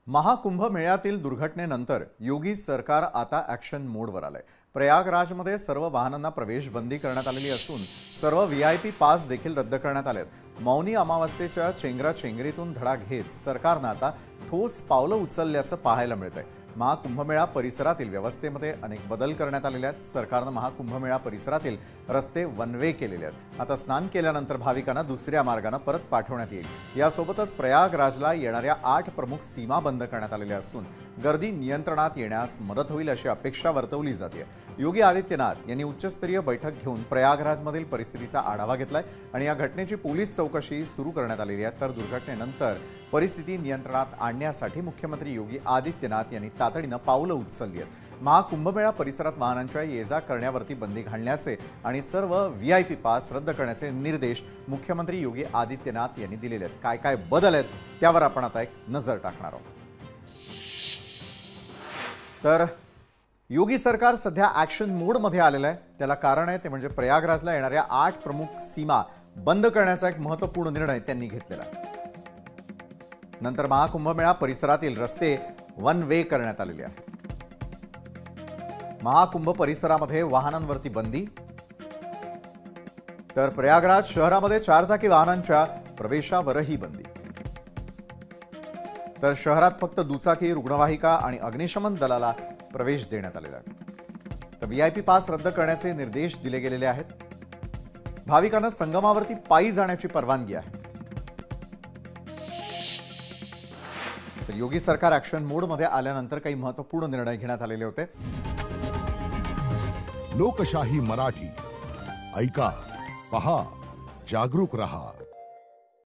महाकुंभ मेळ्यातील दुर्घटनेनंतर योगी सरकार आता ॲक्शन मोडवर आलंय। प्रयागराजमध्ये सर्व वाहनांना प्रवेश बंदी करण्यात आलेली असून सर्व व्हीआयपी पास देखील रद्द करण्यात आलेत। मौनी अमावस्येच्या चेंगराचेंगरीतून धडा घेत सरकारने आता ठोस पावलं उचलल्याचं पाहायला मिळतंय। महाकुंभमेळा परिसरातील व्यवस्थेमध्ये अनेक बदल करण्यात आलेले आहेत। सरकारने महाकुंभमेळा परिसरातील रस्ते वन वे केलेले आहेत। आता स्नान केल्यानंतर भाविकांना दुसऱ्या मार्गाने परत पाठवण्यात येईल। यासोबतच प्रयागराजला येणाऱ्या 8 प्रमुख सीमा बंद करण्यात आलेल्या असून गर्दी नियंत्रणात येण्यास मदत होईल अशी अपेक्षा वर्तवली जाते। योगी आदित्यनाथ यांनी उच्चस्तरीय बैठक घेऊन प्रयागराजमधील परिस्थितीचा आढावा घेतलाय आणि या घटनेची पोलीस चौकशी सुरू करण्यात आलेली आहे। तर दुर्घटनेनंतर परिस्थिती नियंत्रणात आणण्यासाठी मुख्यमंत्री योगी आदित्यनाथ यांनी तातडीने पावलं उचलली आहेत। महाकुंभमेळा परिसरात वाहनांच्या ये-जा करण्यावरती बंदी घालण्याचे आणि सर्व व्हीआयपी पास रद्द करण्याचे निर्देश मुख्यमंत्री योगी आदित्यनाथ यांनी दिलेले आहेत। काय काय बदल आहेत त्यावर आपण आता एक नजर टाकणार आहोत। तर योगी सरकार सध्या ॲक्शन मोडमध्ये आलेलं आहे। त्याला कारण आहे ते म्हणजे प्रयागराजला येणाऱ्या 8 प्रमुख सीमा बंद करण्याचा एक महत्त्वपूर्ण निर्णय त्यांनी घेतलेला आहे। नंतर महाकुंभमेळा परिसरातील रस्ते वन वे करण्यात आलेले आहेत। महाकुंभ परिसरामध्ये वाहनांवरती बंदी, तर प्रयागराज शहरामध्ये 4 चाकी वाहनांच्या प्रवेशावरही बंदी। तर शहरात फक्त दुचाकी, रुग्णवाहिका आणि अग्निशमन दलाला प्रवेश देण्यात आलेला आहे। तर व्हीआयपी पास रद्द करण्याचे निर्देश दिले गेलेले आहेत। भाविकांना संगमावरती पायी जाण्याची परवानगी आहे। तर योगी सरकार ॲक्शन मोडमध्ये आल्यानंतर काही महत्त्वपूर्ण निर्णय घेण्यात आलेले होते। लोकशाही मराठी ऐका, पहा, जागरूक रहा।